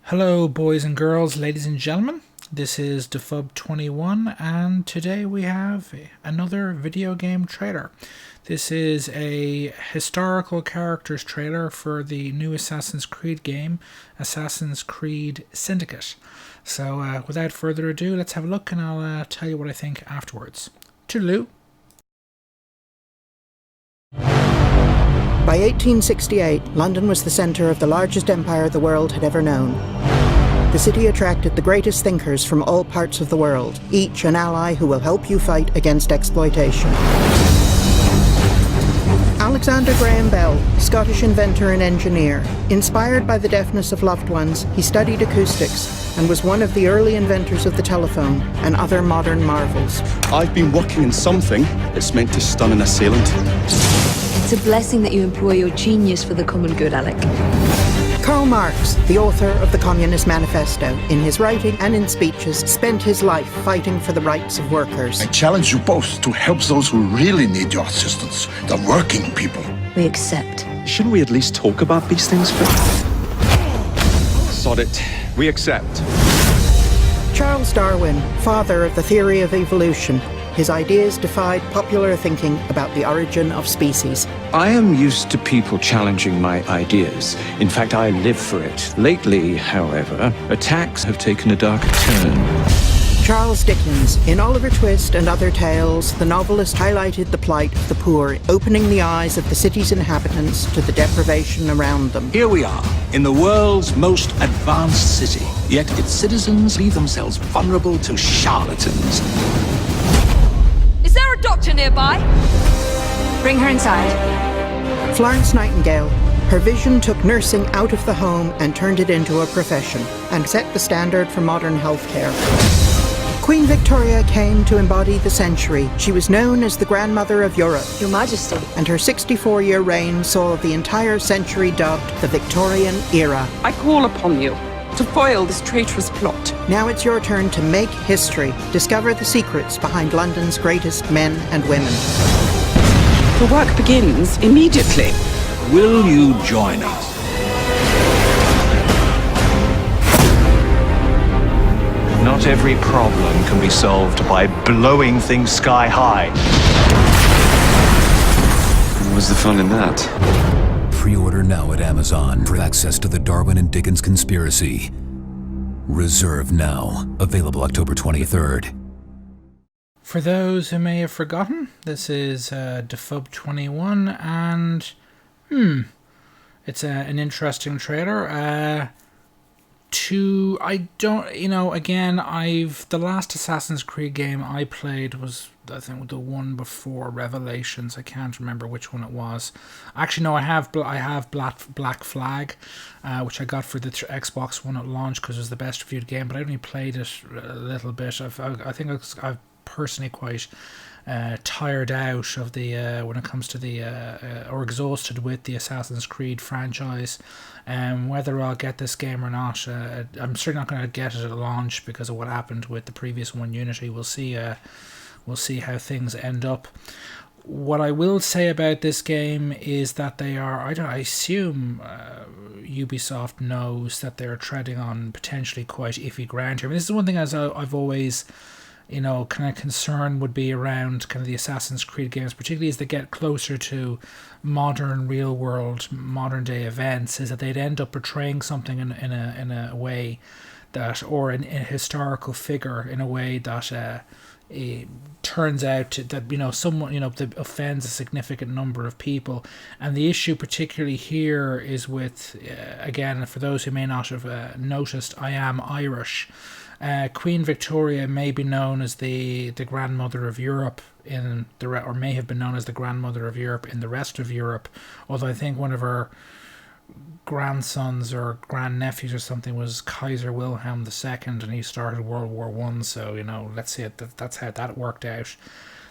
Hello boys and girls, ladies and gentlemen, this is Defub21 and today we have another video game trailer. This is a historical characters trailer for the new Assassin's Creed game, Assassin's Creed Syndicate. So without further ado, let's have a look and I'll tell you what I think afterwards. Toodaloo! By 1868, London was the centre of the largest empire the world had ever known. The city attracted the greatest thinkers from all parts of the world, each an ally who will help you fight against exploitation. Alexander Graham Bell, Scottish inventor and engineer. Inspired by the deafness of loved ones, he studied acoustics and was one of the early inventors of the telephone and other modern marvels. I've been working on something that's meant to stun an assailant. It's a blessing that you employ your genius for the common good, Alec. Karl Marx, the author of the Communist Manifesto, in his writing and in speeches, spent his life fighting for the rights of workers. I challenge you both to help those who really need your assistance, the working people. We accept. Shouldn't we at least talk about these things first? Sod it. We accept. Charles Darwin, father of the theory of evolution. His ideas defied popular thinking about the origin of species. I am used to people challenging my ideas. In fact, I live for it. Lately, however, attacks have taken a darker turn. Charles Dickens. In Oliver Twist and other tales, the novelist highlighted the plight of the poor, opening the eyes of the city's inhabitants to the deprivation around them. Here we are, in the world's most advanced city, yet its citizens leave themselves vulnerable to charlatans. Is there a doctor nearby? Bring her inside. Florence Nightingale. Her vision took nursing out of the home and turned it into a profession, and set the standard for modern healthcare. Queen Victoria came to embody the century. She was known as the Grandmother of Europe. Your Majesty. And her 64-year reign saw the entire century dubbed the Victorian era. I call upon you to foil this traitorous plot. Now it's your turn to make history. Discover the secrets behind London's greatest men and women. The work begins immediately. Will you join us? Not every problem can be solved by blowing things sky high. What's the fun in that? Pre-order now at Amazon for access to the Darwin and Dickens conspiracy. Reserve now. Available October 23rd. For those who may have forgotten, this is Defub21 and it's an interesting trailer. The last Assassin's Creed game I played was, I think, the one before Revelations. I can't remember which one it was. Actually, no, I have Black Flag, which I got for the Xbox One at launch because it was the best reviewed game, but I only played it a little bit. I think I've personally quite tired out of the when it comes to the or exhausted with the Assassin's Creed franchise. Whether I'll get this game or not, I'm certainly not going to get it at launch because of what happened with the previous one, Unity. We'll see how things end up. What I will say about this game is that they are, I assume Ubisoft knows that they're treading on potentially quite iffy ground here. I mean, this is one thing as I've always, kind of concern would be around kind of the Assassin's Creed games, particularly as they get closer to modern, real world, modern day events, is that they'd end up portraying something in a way that, or a historical figure in a way that it turns out that someone that offends a significant number of people. And the issue particularly here is with again, for those who may not have noticed, I am Irish. Queen Victoria may be known as the grandmother of Europe or may have been known as the grandmother of Europe in the rest of Europe, although I think one of her grandsons or grandnephews or something was Kaiser Wilhelm II, and he started World War One. So let's say that's how that worked out.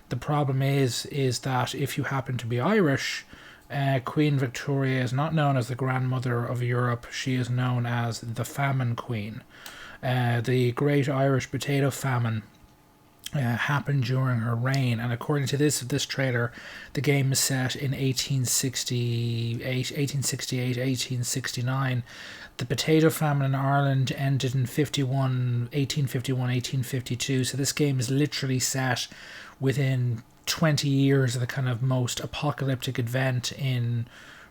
The problem is that if you happen to be Irish, Queen Victoria is not known as the grandmother of Europe. She is known as the Famine Queen. The Great Irish Potato Famine happened during her reign, and according to this trailer, the game is set in 1869. The potato famine in Ireland ended in 1852. So this game is literally set within 20 years of the kind of most apocalyptic event in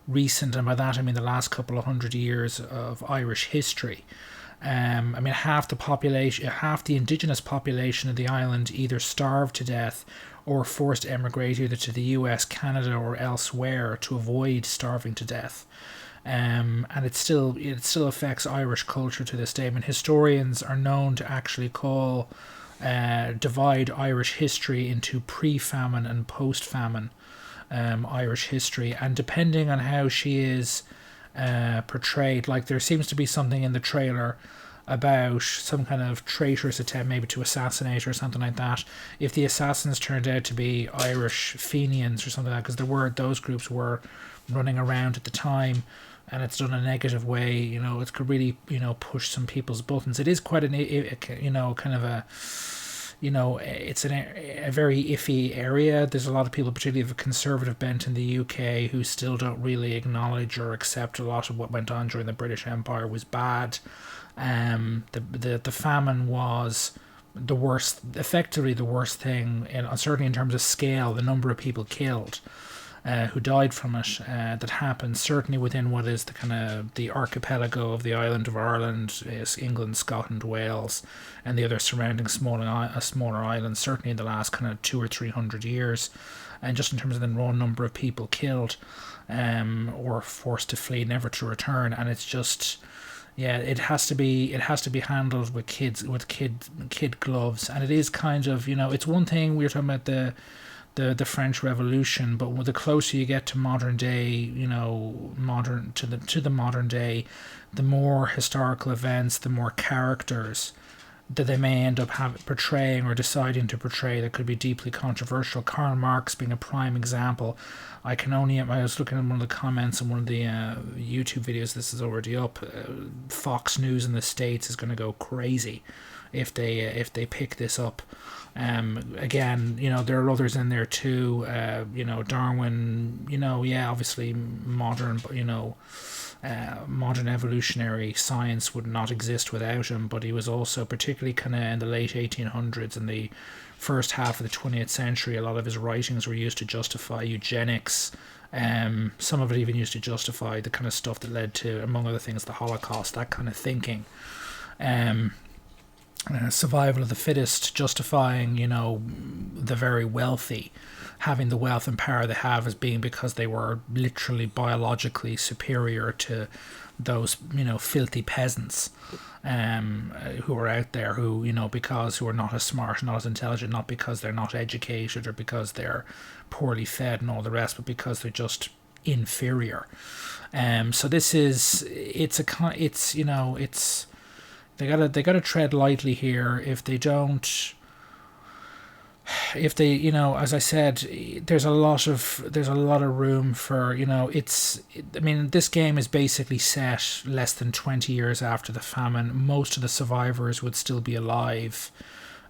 recent, and by that I mean the last couple of 100 years of Irish history. Half the indigenous population of the island either starved to death or forced to emigrate either to the US, Canada, or elsewhere to avoid starving to death. And it still affects Irish culture to this day. Historians are known to actually divide Irish history into pre-famine and post-famine Irish history, and depending on how she is portrayed, like there seems to be something in the trailer about some kind of traitorous attempt maybe to assassinate her or something like that. If the assassins turned out to be Irish Fenians or something like that, because those groups were running around at the time, and it's done in a negative way, it could really push some people's buttons. It is quite it's a very iffy area. There's a lot of people, particularly of a conservative bent in the UK, who still don't really acknowledge or accept a lot of what went on during the British Empire was bad. The famine was effectively the worst thing, certainly in terms of scale, the number of people killed who died from it, that happened certainly within what is the archipelago of the island of Ireland, is England, Scotland, Wales, and the other surrounding smaller islands, certainly in the last kind of 200 or 300 years, and just in terms of the raw number of people killed or forced to flee, never to return. And it's just, it has to be handled with kid gloves. And it is kind of, it's one thing, we were talking about the French Revolution, but the closer you get to modern day, to the modern day, the more historical events, the more characters that they may end up portraying or deciding to portray that could be deeply controversial. Karl Marx being a prime example. I was looking at one of the comments on one of the YouTube videos. This is already up. Fox News in the States is going to go crazy if they pick this up. Again, there are others in there too. Darwin. Obviously modern, but modern evolutionary science would not exist without him. But he was also, particularly kind of in the late 1800s and the first half of the 20th century, a lot of his writings were used to justify eugenics. Some of it even used to justify the kind of stuff that led to, among other things, the Holocaust, that kind of thinking. Survival of the fittest, justifying, the very wealthy having the wealth and power they have as being because they were literally biologically superior to those, filthy peasants who are out there who are not as smart, not as intelligent, not because they're not educated or because they're poorly fed and all the rest, but because they're just inferior. So this is, they gotta tread lightly here. If they, as I said, there's a lot of room for, this game is basically set less than 20 years after the famine. Most of the survivors would still be alive.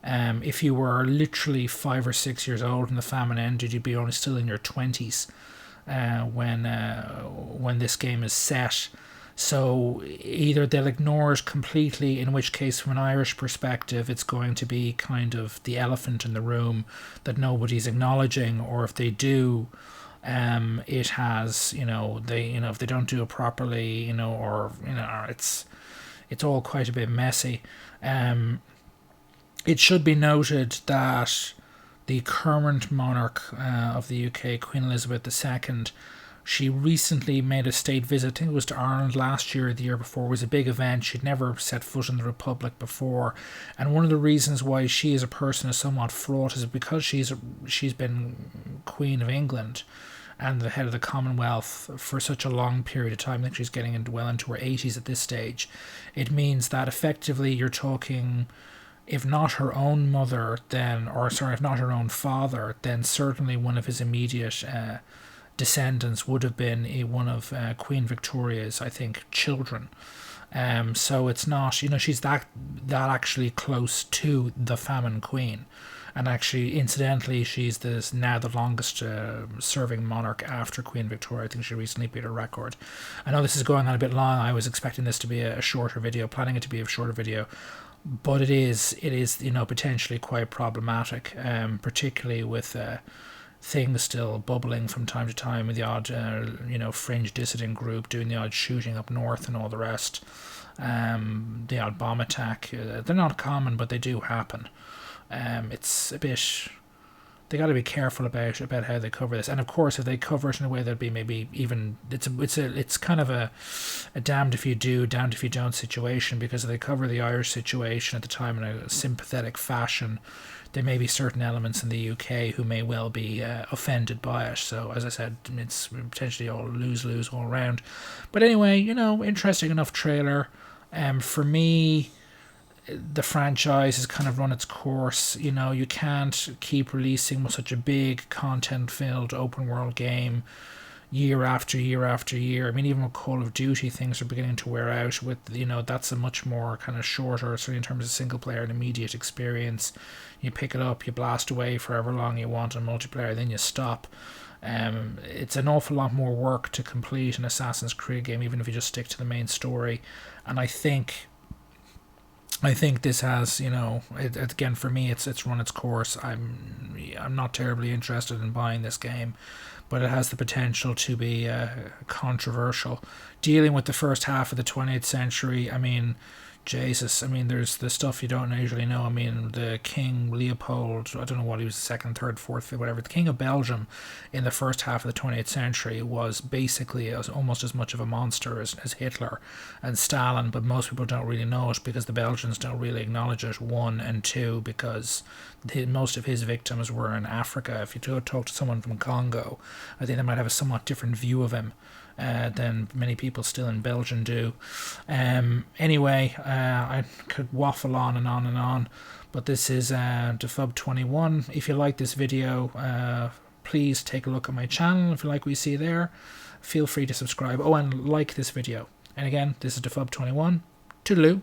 If you were literally 5 or 6 years old and the famine ended, you'd be only still in your 20s when this game is set. So either they'll ignore it completely, in which case from an Irish perspective it's going to be kind of the elephant in the room that nobody's acknowledging, or if they do, it has, if they don't do it properly, it's all quite a bit messy. It should be noted that the current monarch of the UK, Queen Elizabeth II, she recently made a state visit. I think it was to Ireland last year or the year before. It was a big event. She'd never set foot in the Republic before. And one of the reasons why she as a person is somewhat fraught is because she's been Queen of England and the head of the Commonwealth for such a long period of time. I think she's getting into well into her 80s at this stage. It means that effectively you're talking, if not her own mother, then, or sorry, if not her own father, then certainly one of his immediate descendants would have been one of Queen Victoria's, I think, children. So it's not, she's that actually close to the famine queen. And actually, incidentally, she's now the longest serving monarch after Queen Victoria. I think she recently beat a record. I know this is going on a bit long. I was expecting this to be a shorter video, planning it to be a shorter video. But it is potentially quite problematic, particularly with things still bubbling from time to time with the odd, fringe dissident group doing the odd shooting up north and all the rest. The odd bomb attack. They're not common, but they do happen. It's a bit. They got to be careful about how they cover this, and of course, if they cover it in a way that'd be maybe even it's kind of a damned if you do, damned if you don't situation, because if they cover the Irish situation at the time in a sympathetic fashion, there may be certain elements in the UK who may well be offended by it. So, as I said, it's potentially all lose all around. But anyway, interesting enough trailer. For me, the franchise has kind of run its course. You can't keep releasing with such a big content-filled open world game year after year after year. I mean, even with Call of Duty, things are beginning to wear out. With that's a much more kind of shorter, certainly in terms of single player and immediate experience. You pick it up, you blast away for however long you want on multiplayer, then you stop. It's an awful lot more work to complete an Assassin's Creed game, even if you just stick to the main story. And I think this has, again, for me, it's run its course. I'm not terribly interested in buying this game, but it has the potential to be controversial. Dealing with the first half of the 20th century, I mean, Jesus, I mean, there's the stuff you don't usually know. I mean, the King Leopold, I don't know what he was, second, third, fourth, fifth, whatever. The King of Belgium in the first half of the 20th century was basically almost as much of a monster as Hitler and Stalin, but most people don't really know it because the Belgians don't really acknowledge it, one, and two, because most of his victims were in Africa. If you talk to someone from Congo, I think they might have a somewhat different view of him than many people still in Belgium do. Anyway, I could waffle on and on and on, but this is Defub21. If you like this video, please take a look at my channel. If you like what you see there, feel free to subscribe. Oh, and like this video. And again, this is Defub21. Toodaloo.